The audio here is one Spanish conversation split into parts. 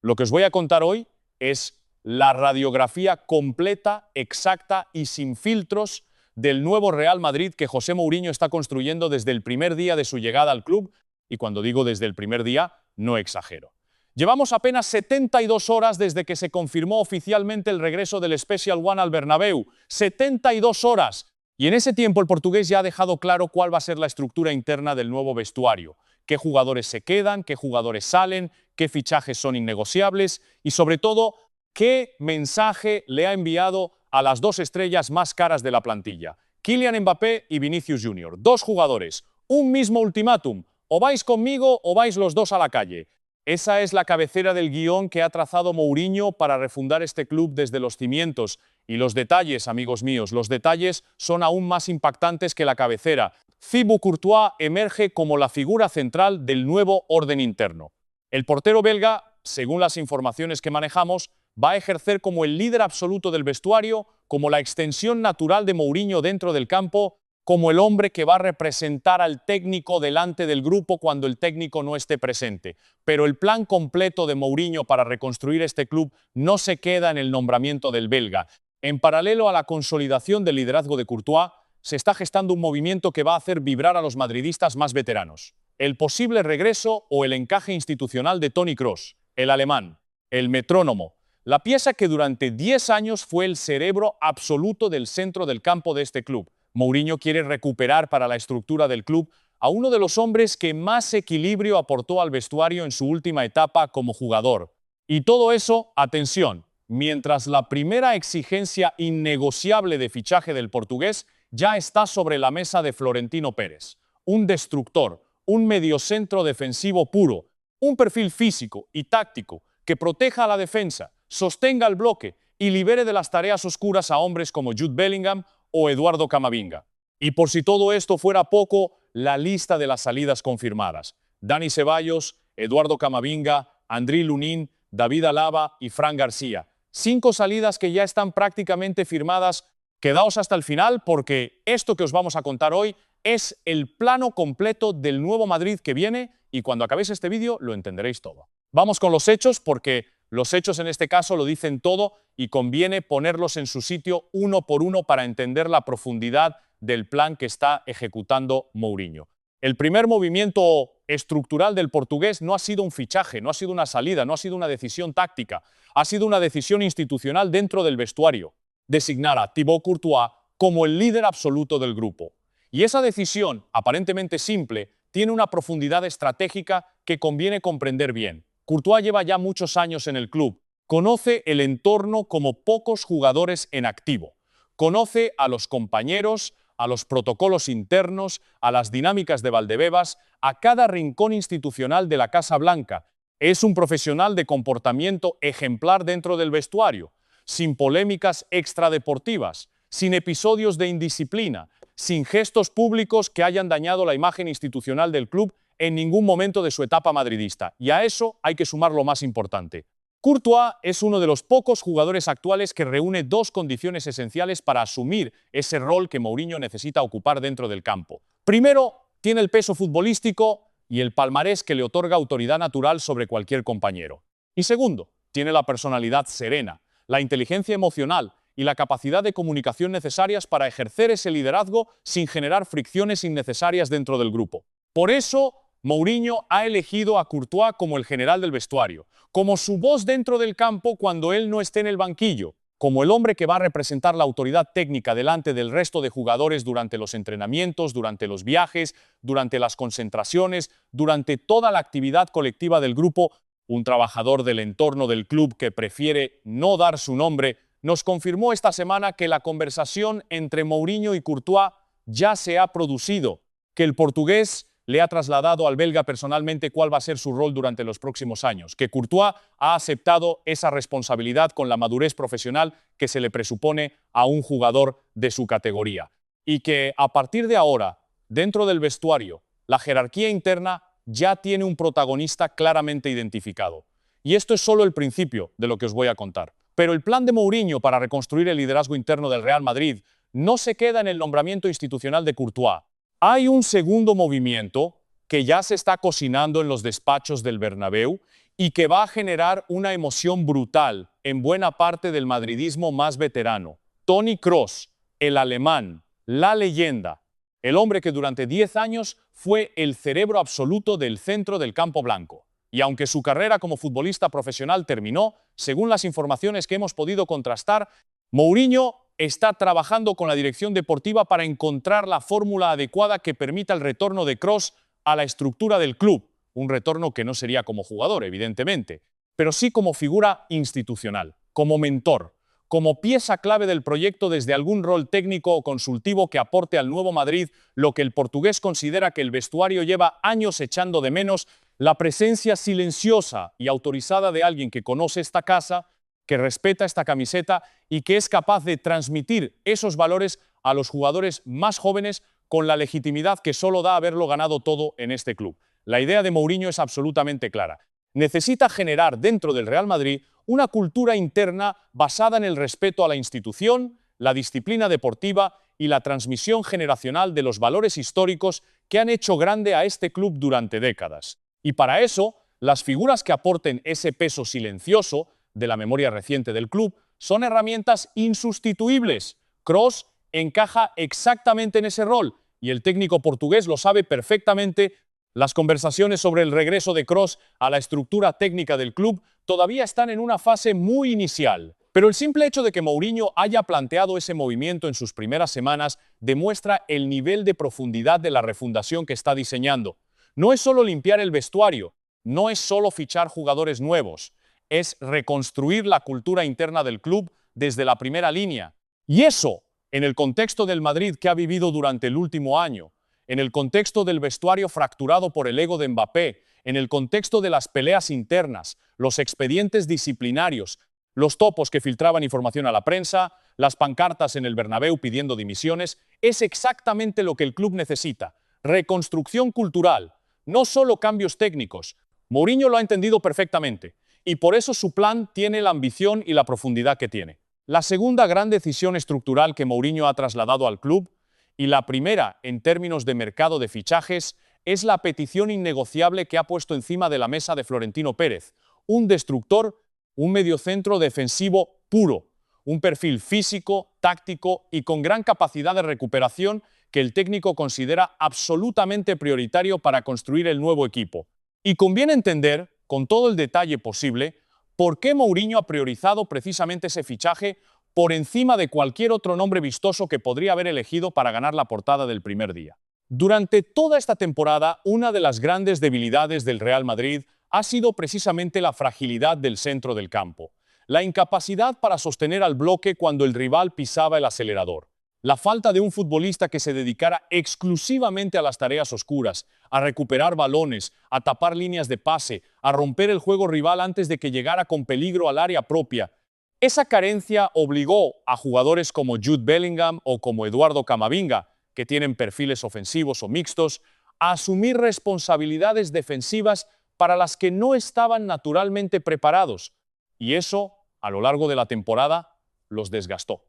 Lo que os voy a contar hoy es la radiografía completa, exacta y sin filtros del nuevo Real Madrid que José Mourinho está construyendo desde el primer día de su llegada al club, y cuando digo desde el primer día, no exagero. Llevamos apenas 72 horas desde que se confirmó oficialmente el regreso del Special One al Bernabéu. 72 horas. Y en ese tiempo el portugués ya ha dejado claro cuál va a ser la estructura interna del nuevo vestuario. Qué jugadores se quedan, qué jugadores salen, qué fichajes son innegociables y sobre todo, qué mensaje le ha enviado a las dos estrellas más caras de la plantilla. Kylian Mbappé y Vinicius Junior. Dos jugadores, un mismo ultimátum. O vais conmigo o vais los dos a la calle. Esa es la cabecera del guión que ha trazado Mourinho para refundar este club desde los cimientos. Y los detalles, amigos míos, los detalles son aún más impactantes que la cabecera. Thibaut Courtois emerge como la figura central del nuevo orden interno. El portero belga, según las informaciones que manejamos, va a ejercer como el líder absoluto del vestuario, como la extensión natural de Mourinho dentro del campo, como el hombre que va a representar al técnico delante del grupo cuando el técnico no esté presente. Pero el plan completo de Mourinho para reconstruir este club no se queda en el nombramiento del belga. En paralelo a la consolidación del liderazgo de Courtois, se está gestando un movimiento que va a hacer vibrar a los madridistas más veteranos. El posible regreso o el encaje institucional de Toni Kroos, el alemán, el metrónomo, la pieza que durante 10 años fue el cerebro absoluto del centro del campo de este club. Mourinho quiere recuperar para la estructura del club a uno de los hombres que más equilibrio aportó al vestuario en su última etapa como jugador. Y todo eso, atención, mientras la primera exigencia innegociable de fichaje del portugués ya está sobre la mesa de Florentino Pérez. Un destructor, un mediocentro defensivo puro, un perfil físico y táctico que proteja a la defensa, sostenga el bloque y libere de las tareas oscuras a hombres como Jude Bellingham o Eduardo Camavinga. Y por si todo esto fuera poco, la lista de las salidas confirmadas. Dani Ceballos, Eduardo Camavinga, Andriy Lunin, David Alaba y Fran García. 5 salidas que ya están prácticamente firmadas. Quedaos hasta el final porque esto que os vamos a contar hoy es el plano completo del nuevo Madrid que viene y cuando acabéis este vídeo lo entenderéis todo. Vamos con los hechos porque los hechos en este caso lo dicen todo y conviene ponerlos en su sitio uno por uno para entender la profundidad del plan que está ejecutando Mourinho. El primer movimiento estructural del portugués no ha sido un fichaje, no ha sido una salida, no ha sido una decisión táctica, ha sido una decisión institucional dentro del vestuario. Designar a Thibaut Courtois como el líder absoluto del grupo. Y esa decisión, aparentemente simple, tiene una profundidad estratégica que conviene comprender bien. Courtois lleva ya muchos años en el club, conoce el entorno como pocos jugadores en activo, conoce a los compañeros, a los protocolos internos, a las dinámicas de Valdebebas, a cada rincón institucional de la Casa Blanca. Es un profesional de comportamiento ejemplar dentro del vestuario, sin polémicas extradeportivas, sin episodios de indisciplina, sin gestos públicos que hayan dañado la imagen institucional del club en ningún momento de su etapa madridista. Y a eso hay que sumar lo más importante. Courtois es uno de los pocos jugadores actuales que reúne dos condiciones esenciales para asumir ese rol que Mourinho necesita ocupar dentro del campo. Primero, tiene el peso futbolístico y el palmarés que le otorga autoridad natural sobre cualquier compañero. Y segundo, tiene la personalidad serena, la inteligencia emocional y la capacidad de comunicación necesarias para ejercer ese liderazgo sin generar fricciones innecesarias dentro del grupo. Por eso, Mourinho ha elegido a Courtois como el general del vestuario, como su voz dentro del campo cuando él no esté en el banquillo, como el hombre que va a representar la autoridad técnica delante del resto de jugadores durante los entrenamientos, durante los viajes, durante las concentraciones, durante toda la actividad colectiva del grupo. Un trabajador del entorno del club que prefiere no dar su nombre nos confirmó esta semana que la conversación entre Mourinho y Courtois ya se ha producido, que el portugués le ha trasladado al belga personalmente cuál va a ser su rol durante los próximos años, que Courtois ha aceptado esa responsabilidad con la madurez profesional que se le presupone a un jugador de su categoría y que a partir de ahora, dentro del vestuario, la jerarquía interna ya tiene un protagonista claramente identificado. Y esto es solo el principio de lo que os voy a contar. Pero el plan de Mourinho para reconstruir el liderazgo interno del Real Madrid no se queda en el nombramiento institucional de Courtois. Hay un segundo movimiento que ya se está cocinando en los despachos del Bernabéu y que va a generar una emoción brutal en buena parte del madridismo más veterano. Toni Kroos, el alemán, la leyenda, el hombre que durante 10 años fue el cerebro absoluto del centro del campo blanco. Y aunque su carrera como futbolista profesional terminó, según las informaciones que hemos podido contrastar, Mourinho está trabajando con la dirección deportiva para encontrar la fórmula adecuada que permita el retorno de Kroos a la estructura del club. Un retorno que no sería como jugador, evidentemente, pero sí como figura institucional, como mentor, como pieza clave del proyecto desde algún rol técnico o consultivo que aporte al nuevo Madrid lo que el portugués considera que el vestuario lleva años echando de menos: la presencia silenciosa y autorizada de alguien que conoce esta casa, que respeta esta camiseta y que es capaz de transmitir esos valores a los jugadores más jóvenes con la legitimidad que solo da haberlo ganado todo en este club. La idea de Mourinho es absolutamente clara. Necesita generar dentro del Real Madrid una cultura interna basada en el respeto a la institución, la disciplina deportiva y la transmisión generacional de los valores históricos que han hecho grande a este club durante décadas. Y para eso, las figuras que aporten ese peso silencioso de la memoria reciente del club son herramientas insustituibles. Kroos encaja exactamente en ese rol y el técnico portugués lo sabe perfectamente. Las conversaciones sobre el regreso de Kroos a la estructura técnica del club todavía están en una fase muy inicial. Pero el simple hecho de que Mourinho haya planteado ese movimiento en sus primeras semanas demuestra el nivel de profundidad de la refundación que está diseñando. No es solo limpiar el vestuario, no es solo fichar jugadores nuevos, es reconstruir la cultura interna del club desde la primera línea. Y eso, en el contexto del Madrid que ha vivido durante el último año, en el contexto del vestuario fracturado por el ego de Mbappé, en el contexto de las peleas internas, los expedientes disciplinarios, los topos que filtraban información a la prensa, las pancartas en el Bernabéu pidiendo dimisiones, es exactamente lo que el club necesita: reconstrucción cultural, no solo cambios técnicos. Mourinho lo ha entendido perfectamente y por eso su plan tiene la ambición y la profundidad que tiene. La segunda gran decisión estructural que Mourinho ha trasladado al club, y la primera en términos de mercado de fichajes, es la petición innegociable que ha puesto encima de la mesa de Florentino Pérez: un destructor, un mediocentro defensivo puro, un perfil físico, táctico y con gran capacidad de recuperación que el técnico considera absolutamente prioritario para construir el nuevo equipo. Y conviene entender, con todo el detalle posible, por qué Mourinho ha priorizado precisamente ese fichaje por encima de cualquier otro nombre vistoso que podría haber elegido para ganar la portada del primer día. Durante toda esta temporada, una de las grandes debilidades del Real Madrid ha sido precisamente la fragilidad del centro del campo, la incapacidad para sostener al bloque cuando el rival pisaba el acelerador, la falta de un futbolista que se dedicara exclusivamente a las tareas oscuras, a recuperar balones, a tapar líneas de pase, a romper el juego rival antes de que llegara con peligro al área propia. Esa carencia obligó a jugadores como Jude Bellingham o como Eduardo Camavinga, que tienen perfiles ofensivos o mixtos, a asumir responsabilidades defensivas para las que no estaban naturalmente preparados. Y eso, a lo largo de la temporada, los desgastó.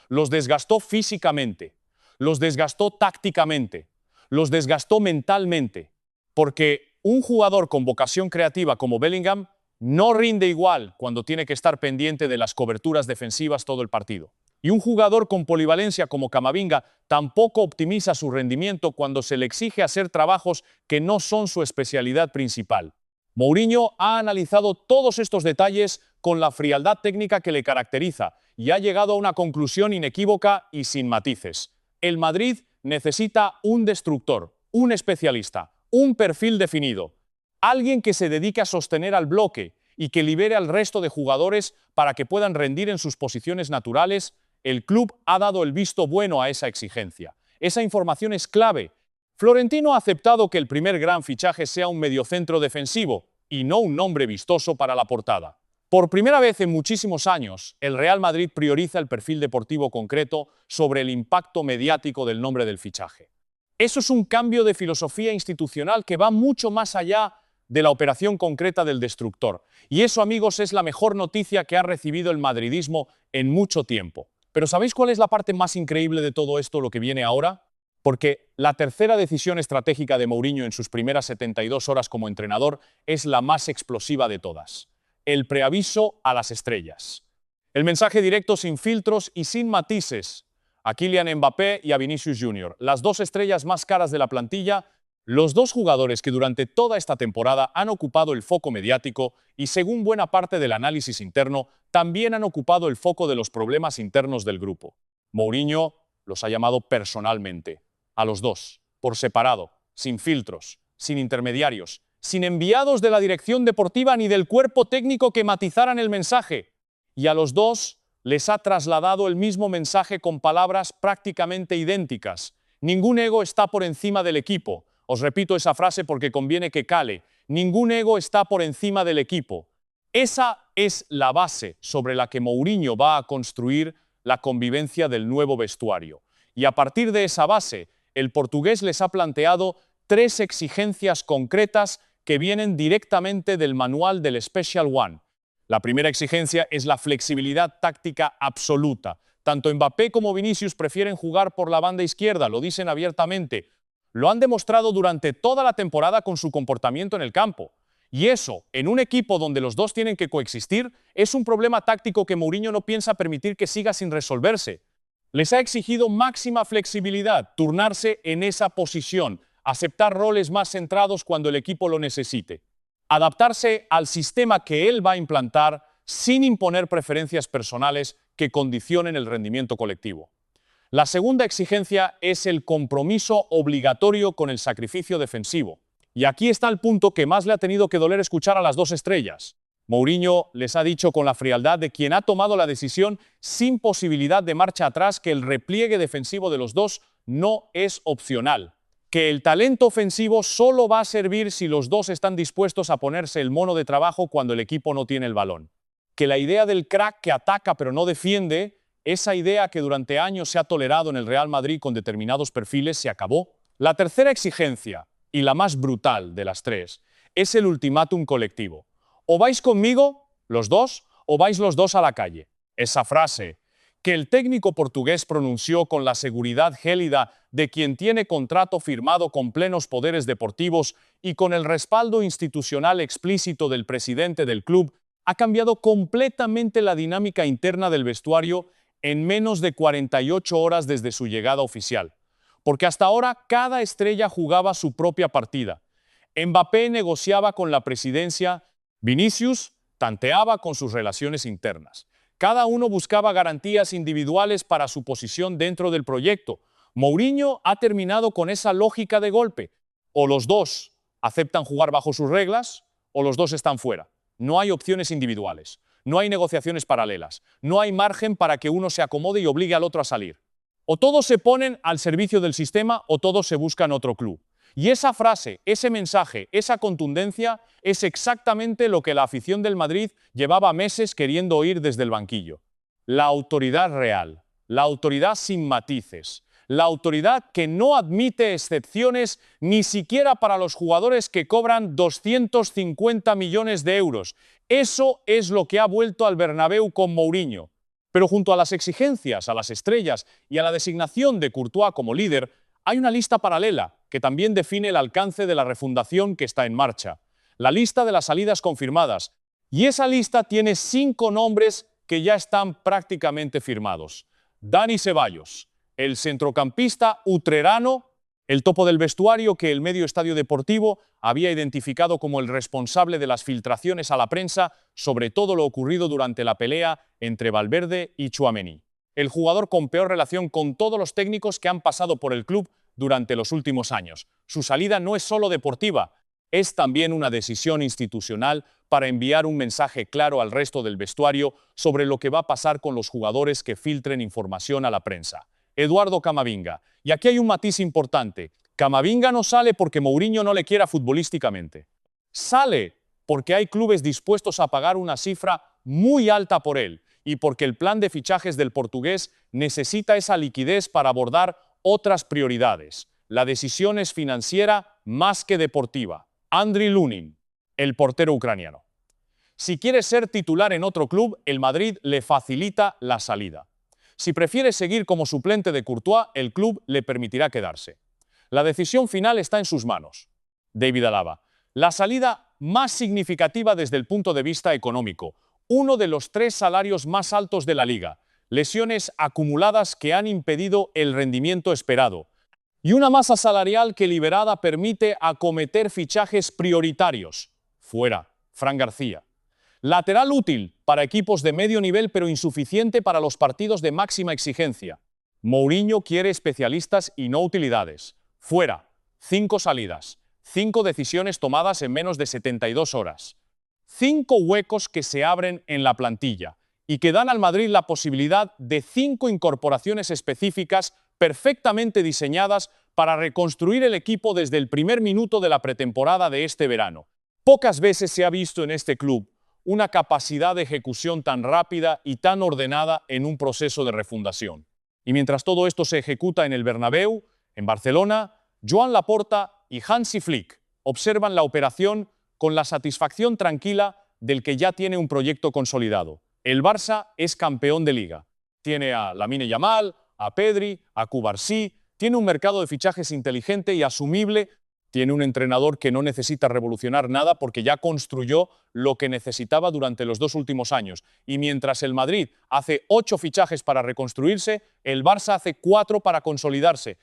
Los desgastó físicamente, los desgastó tácticamente, los desgastó mentalmente, porque un jugador con vocación creativa como Bellingham no rinde igual cuando tiene que estar pendiente de las coberturas defensivas todo el partido. Y un jugador con polivalencia como Camavinga tampoco optimiza su rendimiento cuando se le exige hacer trabajos que no son su especialidad principal. Mourinho ha analizado todos estos detalles con la frialdad técnica que le caracteriza y ha llegado a una conclusión inequívoca y sin matices. El Madrid necesita un destructor, un especialista, un perfil definido, alguien que se dedique a sostener al bloque y que libere al resto de jugadores para que puedan rendir en sus posiciones naturales. El club ha dado el visto bueno a esa exigencia. Esa información es clave. Florentino ha aceptado que el primer gran fichaje sea un mediocentro defensivo y no un nombre vistoso para la portada. Por primera vez en muchísimos años, el Real Madrid prioriza el perfil deportivo concreto sobre el impacto mediático del nombre del fichaje. Eso es un cambio de filosofía institucional que va mucho más allá de la operación concreta del destructor. Y eso, amigos, es la mejor noticia que ha recibido el madridismo en mucho tiempo. Pero ¿sabéis cuál es la parte más increíble de todo esto, lo que viene ahora? Porque la tercera decisión estratégica de Mourinho en sus primeras 72 horas como entrenador es la más explosiva de todas: el preaviso a las estrellas. El mensaje directo sin filtros y sin matices a Kylian Mbappé y a Vinicius Jr., las dos estrellas más caras de la plantilla, los dos jugadores que durante toda esta temporada han ocupado el foco mediático y, según buena parte del análisis interno, también han ocupado el foco de los problemas internos del grupo. Mourinho los ha llamado personalmente, a los dos, por separado, sin filtros, sin intermediarios, sin enviados de la dirección deportiva ni del cuerpo técnico que matizaran el mensaje. Y a los dos les ha trasladado el mismo mensaje con palabras prácticamente idénticas: ningún ego está por encima del equipo. Os repito esa frase porque conviene que cale: ningún ego está por encima del equipo. Esa es la base sobre la que Mourinho va a construir la convivencia del nuevo vestuario. Y a partir de esa base, el portugués les ha planteado 3 exigencias concretas que vienen directamente del manual del Special One. La primera exigencia es la flexibilidad táctica absoluta. Tanto Mbappé como Vinicius prefieren jugar por la banda izquierda, lo dicen abiertamente. Lo han demostrado durante toda la temporada con su comportamiento en el campo. Y eso, en un equipo donde los dos tienen que coexistir, es un problema táctico que Mourinho no piensa permitir que siga sin resolverse. Les ha exigido máxima flexibilidad, turnarse en esa posición, aceptar roles más centrados cuando el equipo lo necesite, adaptarse al sistema que él va a implantar sin imponer preferencias personales que condicionen el rendimiento colectivo. La segunda exigencia es el compromiso obligatorio con el sacrificio defensivo. Y aquí está el punto que más le ha tenido que doler escuchar a las dos estrellas. Mourinho les ha dicho con la frialdad de quien ha tomado la decisión sin posibilidad de marcha atrás que el repliegue defensivo de los dos no es opcional, que el talento ofensivo solo va a servir si los dos están dispuestos a ponerse el mono de trabajo cuando el equipo no tiene el balón, que la idea del crack que ataca pero no defiende, esa idea que durante años se ha tolerado en el Real Madrid con determinados perfiles, se acabó. La tercera exigencia, y la más brutal de las 3, es el ultimátum colectivo. O vais conmigo, los dos, o vais los dos a la calle. Esa frase, que el técnico portugués pronunció con la seguridad gélida de quien tiene contrato firmado con plenos poderes deportivos y con el respaldo institucional explícito del presidente del club, ha cambiado completamente la dinámica interna del vestuario en menos de 48 horas desde su llegada oficial. Porque hasta ahora cada estrella jugaba su propia partida. Mbappé negociaba con la presidencia, Vinicius tanteaba con sus relaciones internas. Cada uno buscaba garantías individuales para su posición dentro del proyecto. Mourinho ha terminado con esa lógica de golpe. O los dos aceptan jugar bajo sus reglas, o los dos están fuera. No hay opciones individuales, no hay negociaciones paralelas, no hay margen para que uno se acomode y obligue al otro a salir. O todos se ponen al servicio del sistema o todos se buscan otro club. Y esa frase, ese mensaje, esa contundencia es exactamente lo que la afición del Madrid llevaba meses queriendo oír desde el banquillo. La autoridad real, la autoridad sin matices, la autoridad que no admite excepciones ni siquiera para los jugadores que cobran 250 millones de euros. Eso es lo que ha vuelto al Bernabéu con Mourinho. Pero junto a las exigencias, a las estrellas y a la designación de Courtois como líder, hay una lista paralela que también define el alcance de la refundación que está en marcha. La lista de las salidas confirmadas. Y esa lista tiene 5 nombres que ya están prácticamente firmados. Dani Ceballos, el centrocampista utrerano, el topo del vestuario que el medio Estadio Deportivo había identificado como el responsable de las filtraciones a la prensa sobre todo lo ocurrido durante la pelea entre Valverde y Tchouaméni. El jugador con peor relación con todos los técnicos que han pasado por el club durante los últimos años. Su salida no es solo deportiva, es también una decisión institucional para enviar un mensaje claro al resto del vestuario sobre lo que va a pasar con los jugadores que filtren información a la prensa. Eduardo Camavinga. Y aquí hay un matiz importante. Camavinga no sale porque Mourinho no le quiera futbolísticamente. Sale porque hay clubes dispuestos a pagar una cifra muy alta por él y porque el plan de fichajes del portugués necesita esa liquidez para abordar otras prioridades. La decisión es financiera más que deportiva. Andriy Lunin, el portero ucraniano. Si quiere ser titular en otro club, el Madrid le facilita la salida. Si prefiere seguir como suplente de Courtois, el club le permitirá quedarse. La decisión final está en sus manos. David Alaba. La salida más significativa desde el punto de vista económico. Uno de los 3 salarios más altos de la liga. Lesiones acumuladas que han impedido el rendimiento esperado. Y una masa salarial que liberada permite acometer fichajes prioritarios. Fuera, Fran García. Lateral útil para equipos de medio nivel pero insuficiente para los partidos de máxima exigencia. Mourinho quiere especialistas y no utilidades. Fuera, 5 salidas, 5 decisiones tomadas en menos de 72 horas. 5 huecos que se abren en la plantilla y que dan al Madrid la posibilidad de 5 incorporaciones específicas perfectamente diseñadas para reconstruir el equipo desde el primer minuto de la pretemporada de este verano. Pocas veces se ha visto en este club una capacidad de ejecución tan rápida y tan ordenada en un proceso de refundación. Y mientras todo esto se ejecuta en el Bernabéu, en Barcelona, Joan Laporta y Hansi Flick observan la operación con la satisfacción tranquila del que ya tiene un proyecto consolidado. El Barça es campeón de Liga. Tiene a Lamine Yamal, a Pedri, a Cubarsí, tiene un mercado de fichajes inteligente y asumible, tiene un entrenador que no necesita revolucionar nada porque ya construyó lo que necesitaba durante los 2 últimos años. Y mientras el Madrid hace 8 fichajes para reconstruirse, el Barça hace 4 para consolidarse.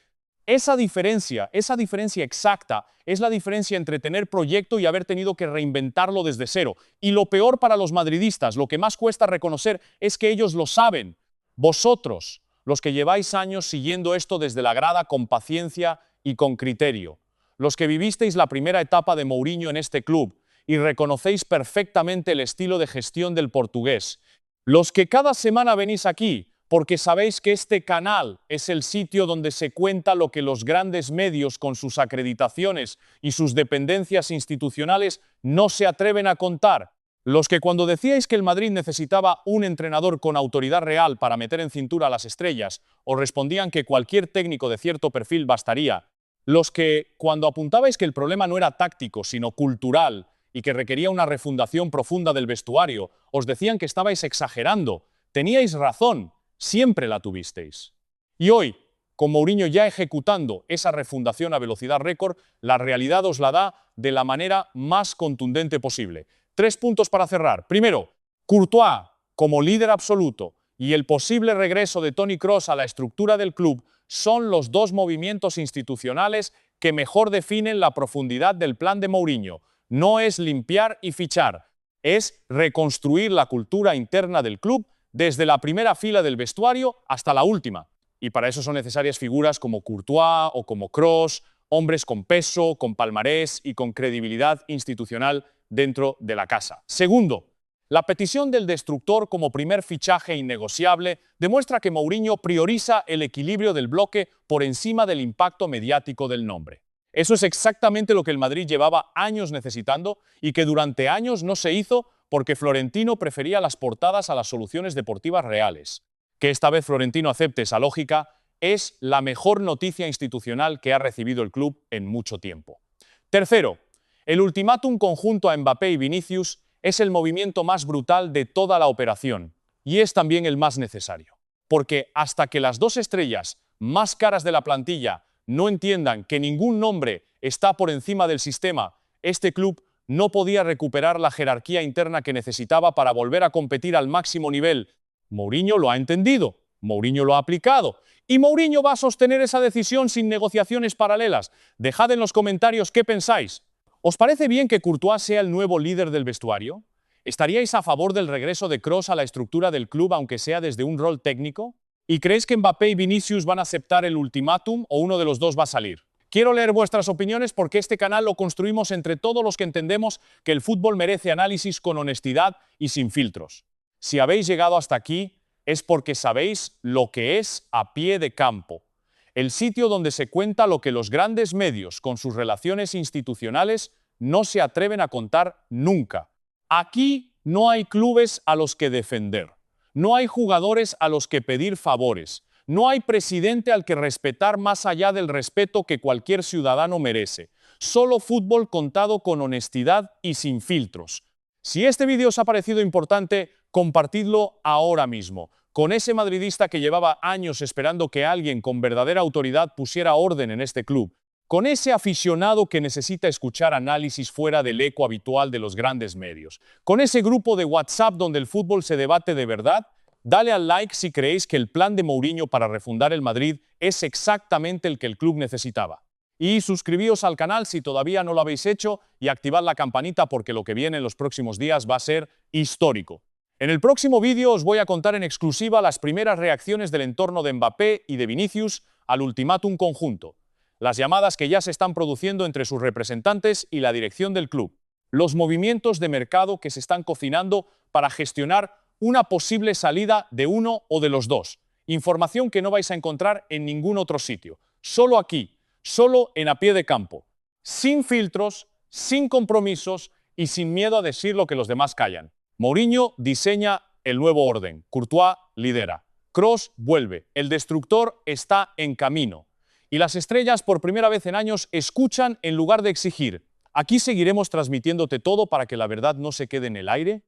Esa diferencia exacta es la diferencia entre tener proyecto y haber tenido que reinventarlo desde cero. Y lo peor para los madridistas, lo que más cuesta reconocer, es que ellos lo saben. Vosotros, los que lleváis años siguiendo esto desde la grada con paciencia y con criterio. Los que vivisteis la primera etapa de Mourinho en este club y reconocéis perfectamente el estilo de gestión del portugués. Los que cada semana venís aquí porque sabéis que este canal es el sitio donde se cuenta lo que los grandes medios con sus acreditaciones y sus dependencias institucionales no se atreven a contar. Los que cuando decíais que el Madrid necesitaba un entrenador con autoridad real para meter en cintura a las estrellas, os respondían que cualquier técnico de cierto perfil bastaría. Los que, cuando apuntabais que el problema no era táctico, sino cultural, y que requería una refundación profunda del vestuario, os decían que estabais exagerando. Teníais razón, siempre la tuvisteis. Y hoy, con Mourinho ya ejecutando esa refundación a velocidad récord, la realidad os la da de la manera más contundente posible. 3 puntos para cerrar. Primero, Courtois como líder absoluto y el posible regreso de Toni Kroos a la estructura del club son los 2 movimientos institucionales que mejor definen la profundidad del plan de Mourinho. No es limpiar y fichar, es reconstruir la cultura interna del club desde la primera fila del vestuario hasta la última. Y para eso son necesarias figuras como Courtois o como Kroos, hombres con peso, con palmarés y con credibilidad institucional dentro de la casa. Segundo, la petición del destructor como primer fichaje innegociable demuestra que Mourinho prioriza el equilibrio del bloque por encima del impacto mediático del nombre. Eso es exactamente lo que el Madrid llevaba años necesitando y que durante años no se hizo porque Florentino prefería las portadas a las soluciones deportivas reales. Que esta vez Florentino acepte esa lógica es la mejor noticia institucional que ha recibido el club en mucho tiempo. Tercero, el ultimátum conjunto a Mbappé y Vinicius es el movimiento más brutal de toda la operación y es también el más necesario. Porque hasta que las 2 estrellas más caras de la plantilla no entiendan que ningún nombre está por encima del sistema, este club no podía recuperar la jerarquía interna que necesitaba para volver a competir al máximo nivel. Mourinho lo ha entendido, Mourinho lo ha aplicado y Mourinho va a sostener esa decisión sin negociaciones paralelas. Dejad en los comentarios qué pensáis. ¿Os parece bien que Courtois sea el nuevo líder del vestuario? ¿Estaríais a favor del regreso de Kroos a la estructura del club aunque sea desde un rol técnico? ¿Y creéis que Mbappé y Vinicius van a aceptar el ultimátum o uno de los dos va a salir? Quiero leer vuestras opiniones porque este canal lo construimos entre todos los que entendemos que el fútbol merece análisis con honestidad y sin filtros. Si habéis llegado hasta aquí es porque sabéis lo que es A Pie de Campo, el sitio donde se cuenta lo que los grandes medios con sus relaciones institucionales no se atreven a contar nunca. Aquí no hay clubes a los que defender, no hay jugadores a los que pedir favores, no hay presidente al que respetar más allá del respeto que cualquier ciudadano merece. Solo fútbol contado con honestidad y sin filtros. Si este vídeo os ha parecido importante, compartidlo ahora mismo. con ese madridista que llevaba años esperando que alguien con verdadera autoridad pusiera orden en este club, con ese aficionado que necesita escuchar análisis fuera del eco habitual de los grandes medios, con ese grupo de WhatsApp donde el fútbol se debate de verdad. Dale al like si creéis que el plan de Mourinho para refundar el Madrid es exactamente el que el club necesitaba. Y suscribíos al canal si todavía no lo habéis hecho y activad la campanita porque lo que viene en los próximos días va a ser histórico. En el próximo vídeo os voy a contar en exclusiva las primeras reacciones del entorno de Mbappé y de Vinicius al ultimátum conjunto, las llamadas que ya se están produciendo entre sus representantes y la dirección del club, los movimientos de mercado que se están cocinando para gestionar una posible salida de uno o de los dos. Información que no vais a encontrar en ningún otro sitio. Solo aquí, solo en A Pie de Campo. Sin filtros, sin compromisos y sin miedo a decir lo que los demás callan. Mourinho diseña el nuevo orden. Courtois lidera. Kroos vuelve. El destructor está en camino. Y las estrellas, por primera vez en años, escuchan en lugar de exigir. Aquí seguiremos transmitiéndote todo para que la verdad no se quede en el aire.